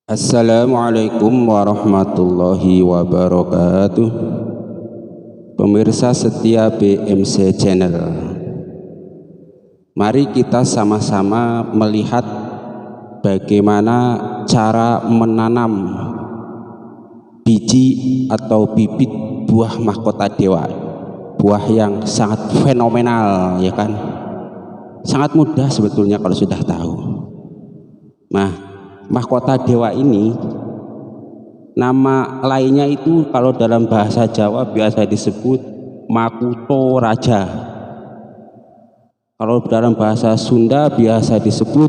Assalamualaikum warahmatullahi wabarakatuh. Pemirsa setia BMC Channel, mari kita sama-sama melihat bagaimana cara menanam biji atau bibit buah mahkota dewa, buah yang sangat fenomenal, ya kan? Sangat mudah sebetulnya kalau sudah tahu. Nah, mahkota dewa ini nama lainnya itu kalau dalam bahasa Jawa biasa disebut Makuto Raja. Kalau dalam bahasa Sunda biasa disebut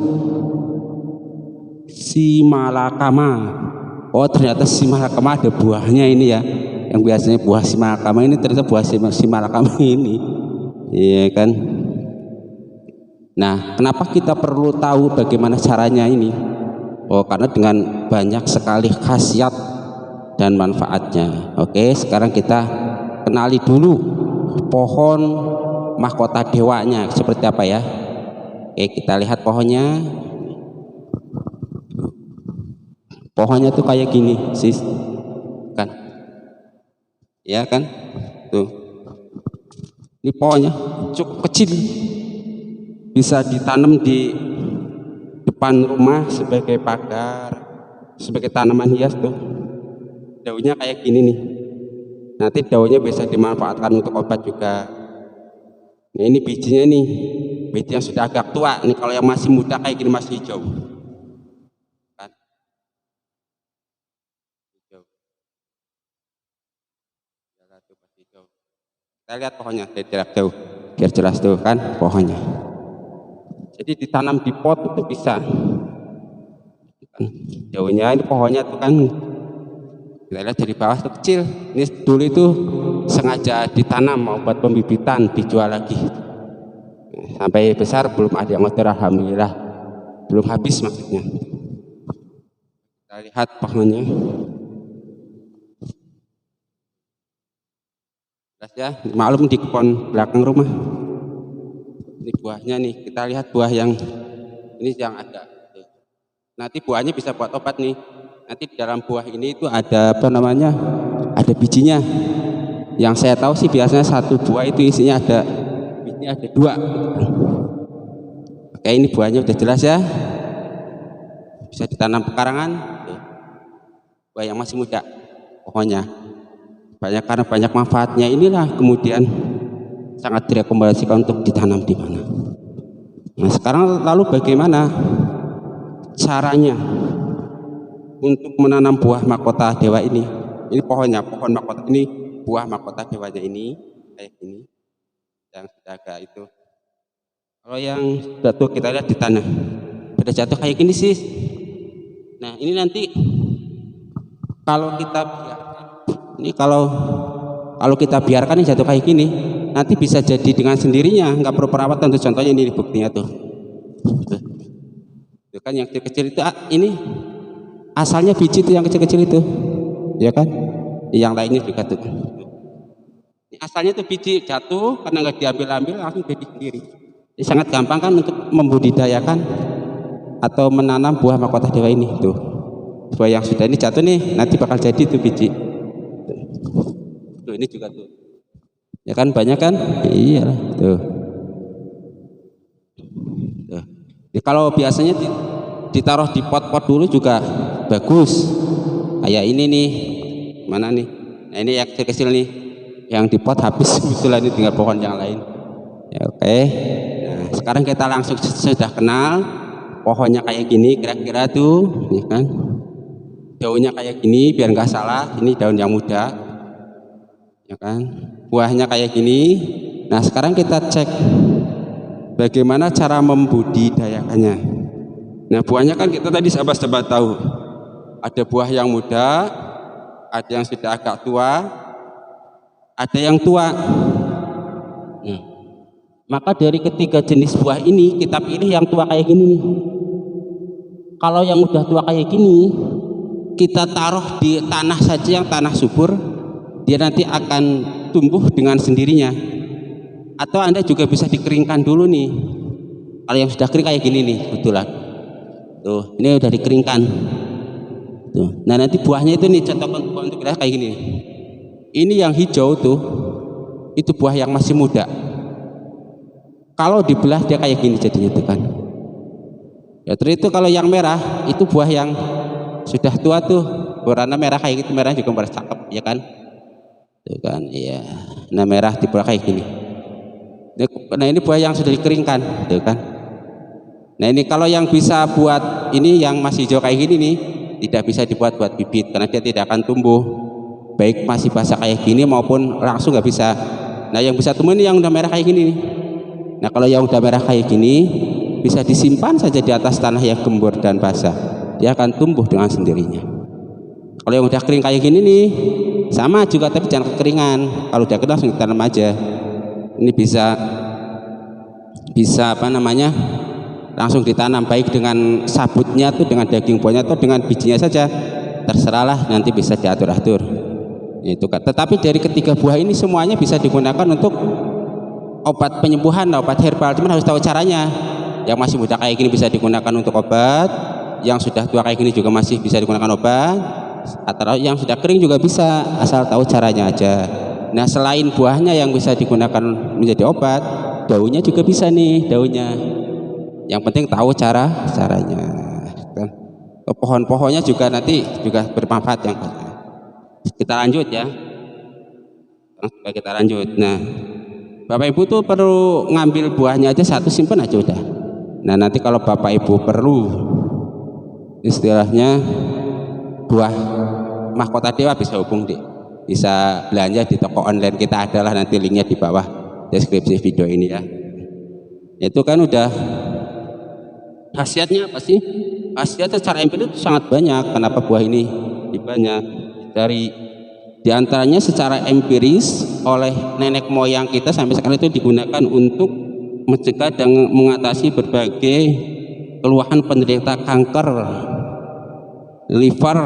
Simalakama. Oh, ternyata Simalakama ada buahnya ini ya. Yang biasanya buah Simalakama ini ternyata buah Simalakama ini. Iya kan? Nah, kenapa kita perlu tahu bagaimana caranya ini? Oh, karena dengan banyak sekali khasiat dan manfaatnya. Oke, sekarang kita kenali dulu pohon mahkota dewanya seperti apa ya. Oke, kita lihat pohonnya. Pohonnya tuh kayak gini, sis. Kan? Ya kan? Tuh. Ini pohonnya cukup kecil. Bisa ditanam di depan rumah sebagai pagar, sebagai tanaman hias tuh. Daunnya kayak gini nih. Nanti daunnya bisa dimanfaatkan untuk obat juga. Nah, ini bijinya nih, biji yang sudah agak tua. Nih kalau yang masih muda kayak gini masih hijau. Kan? Hijau. Hijau. Kita lihat pohonnya dari jarak jauh, biar jelas tuh kan pohonnya. Jadi ditanam di pot itu bisa. Daunnya ini pohonnya tuh kan kita lihat dari bawah itu kecil. Ini dulu itu sengaja ditanam mau buat pembibitan, dijual lagi. Sampai besar belum ada yang order, alhamdulillah. Belum habis maksudnya. Kita lihat pohonnya. Jelas ya, maklum di kebun belakang rumah. Ini buahnya nih, kita lihat buah yang ini yang ada. Nanti buahnya bisa buat obat nih. Nanti di dalam buah ini itu ada apa namanya? Ada bijinya. Yang saya tahu sih biasanya satu buah itu isinya ada bijinya ada 2. Oke, ini buahnya udah jelas ya. Bisa ditanam pekarangan. Buah yang masih muda pohonnya. Banyak karena banyak manfaatnya inilah kemudian sangat direkomendasikan untuk ditanam di mana. Nah, sekarang lalu bagaimana caranya untuk menanam buah mahkota dewa ini? Ini pohonnya, pohon mahkota ini, buah mahkota dewanya ini kayak gini. Yang sudah agak itu. Kalau yang jatuh kita lihat di tanah, pada jatuh kayak gini sih. Nah, ini nanti kalau kita ini kalau kita biarkan ini jatuh kayak gini, nanti bisa jadi dengan sendirinya, nggak perlu perawatan. Tuh contohnya ini buktinya tuh. Itu kan yang kecil-kecil itu ini asalnya biji itu yang kecil-kecil itu, ya kan? Yang lainnya juga tuh. Ini asalnya tuh biji jatuh karena nggak diambil-ambil langsung jadi sendiri. Ini sangat gampang kan untuk membudidayakan atau menanam buah mahkota dewa ini tuh. Buah yang sudah ini jatuh nih, nanti bakal jadi tuh biji. Tuh ini juga tuh. Ya kan banyak kan? Iya tuh. Tuh. Jadi kalau biasanya ditaruh di pot-pot dulu juga bagus. Kayak ini nih. Mana nih? Nah, ini yang kecil-kecil nih. Yang di pot habis kebetulan ini tinggal pohon yang lain. Ya, oke. Nah, sekarang kita langsung sudah kenal pohonnya kayak gini kira-kira tuh, ya kan? Daunnya kayak gini biar nggak salah. Ini daun yang muda. Ya kan? Buahnya kayak gini. Nah, sekarang kita cek bagaimana cara membudidayakannya. Nah, buahnya kan kita tadi sahabat-sahabat tahu ada buah yang muda, ada yang sudah agak tua, ada yang tua. Nah, maka dari ketiga jenis buah ini kita pilih yang tua kayak gini nih. Kalau yang udah tua kayak gini kita taruh di tanah saja yang tanah subur, dia nanti akan tumbuh dengan sendirinya. Atau Anda juga bisa dikeringkan dulu nih. Kalau yang sudah kering kayak gini nih, kebetulan. Tuh, ini udah dikeringkan. Tuh. Nah nanti buahnya itu nih contoh untuk kita kayak gini. Ini yang hijau tuh, itu buah yang masih muda. Kalau dibelah dia kayak gini jadinya tuh kan. Ya terus itu kalau yang merah itu buah yang sudah tua tuh, warna merah kayak gitu, merah juga merah cakep ya kan. Tuh kan, iya. Nah merah dibelah kayak gini. Nah ini buah yang sudah dikeringkan, tuh kan. Nah ini kalau yang bisa buat ini yang masih hijau kayak gini nih, tidak bisa dibuat buat bibit karena dia tidak akan tumbuh, baik masih basah kayak gini maupun langsung nggak bisa. Nah yang bisa tumbuh ini yang udah merah kayak gini nih. Nah kalau yang udah merah kayak gini bisa disimpan saja di atas tanah yang gembur dan basah, dia akan tumbuh dengan sendirinya. Kalau yang udah kering kayak gini nih sama juga, tapi jangan kekeringan. Kalau udah kering langsung ditanam aja. Ini bisa apa namanya, langsung ditanam, baik dengan sabutnya tuh, dengan daging buahnya atau dengan bijinya saja, terserahlah, nanti bisa diatur-atur itu kan. Tetapi dari ketiga buah ini semuanya bisa digunakan untuk obat penyembuhan, obat herbal, cuman harus tahu caranya. Yang masih muda kayak gini bisa digunakan untuk obat, yang sudah tua kayak gini juga masih bisa digunakan obat, atau yang sudah kering juga bisa, asal tahu caranya aja. Nah selain buahnya yang bisa digunakan menjadi obat, daunnya juga bisa nih, daunnya. Yang penting tahu caranya. Pohon-pohonnya juga nanti juga bermanfaat yang banyak. Kita lanjut ya. Kita lanjut. Nah, Bapak Ibu tuh perlu ngambil buahnya aja satu, simpen aja udah. Nah nanti kalau Bapak Ibu perlu istilahnya buah mahkota dewa, bisa hubung deh, bisa belanja di toko online kita, adalah nanti linknya di bawah deskripsi video ini ya. Itu kan udah khasiatnya apa sih? Khasiatnya secara empiris itu sangat banyak. Kenapa buah ini banyak? Diantaranya secara empiris oleh nenek moyang kita sampai sekarang itu digunakan untuk mencegah dan mengatasi berbagai keluhan penderita kanker, liver,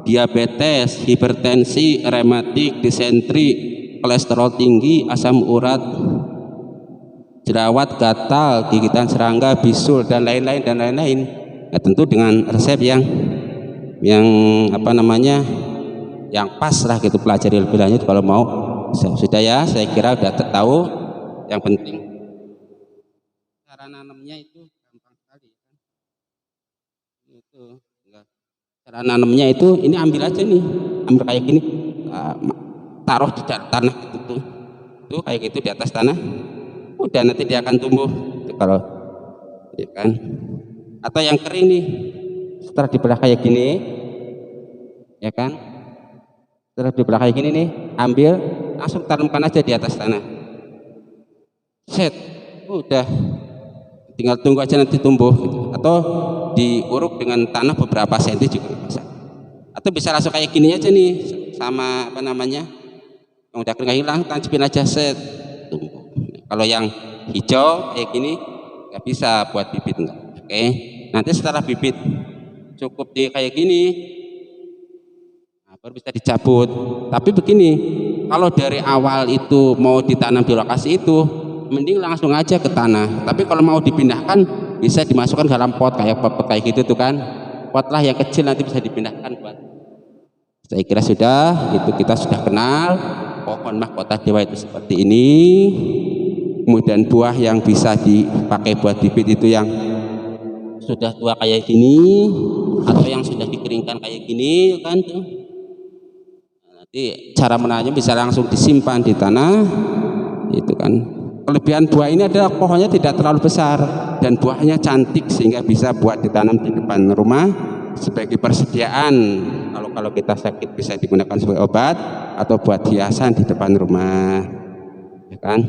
diabetes, hipertensi, rematik, disentri, kolesterol tinggi, asam urat, jerawat, gatal, gigitan serangga, bisul, dan lain-lain dan lain-lain. Nah, tentu dengan resep yang apa namanya, yang pas lah gitu. Pelajari lebih lanjut kalau mau. Sudah ya, saya kira udah tahu yang penting. Cara nanamnya itu gampang sekali kan. Itu cara nanamnya itu, ini ambil aja nih, ambil kayak gini, taruh di tanah gitu tuh kayak gitu di atas tanah, udah nanti dia akan tumbuh itu kalau ya kan. Atau yang kering nih, setelah dibelah kayak gini ya kan, setelah dibelah kayak gini nih, ambil langsung tanamkan aja di atas tanah, set, udah tinggal tunggu aja nanti tumbuh gitu. Atau diuruk dengan tanah beberapa senti juga bisa. Atau bisa langsung kayak gini aja nih, sama apa namanya, yang udah kering hilang, tancapin aja, set, tumbuh. Kalau yang hijau kayak gini nggak bisa buat bibit, enggak. Oke, nanti setelah bibit cukup di kayak gini, nah, baru bisa dicabut. Tapi begini, kalau dari awal itu mau ditanam di lokasi itu, mending langsung aja ke tanah. Tapi kalau mau dipindahkan, bisa dimasukkan dalam pot kayak gitu tuh kan. Pot lah yang kecil, nanti bisa dipindahkan buat. Saya kira sudah, itu kita sudah kenal pohon mahkota dewa itu seperti ini. Kemudian buah yang bisa dipakai buat bibit itu yang sudah tua kayak gini, atau yang sudah dikeringkan kayak gini kan tuh. Nanti cara menanamnya bisa langsung disimpan di tanah itu kan. Kelebihan buah ini adalah pohonnya tidak terlalu besar dan buahnya cantik, sehingga bisa buat ditanam di depan rumah sebagai persediaan. Kalau kita sakit bisa digunakan sebagai obat atau buat hiasan di depan rumah, ya kan.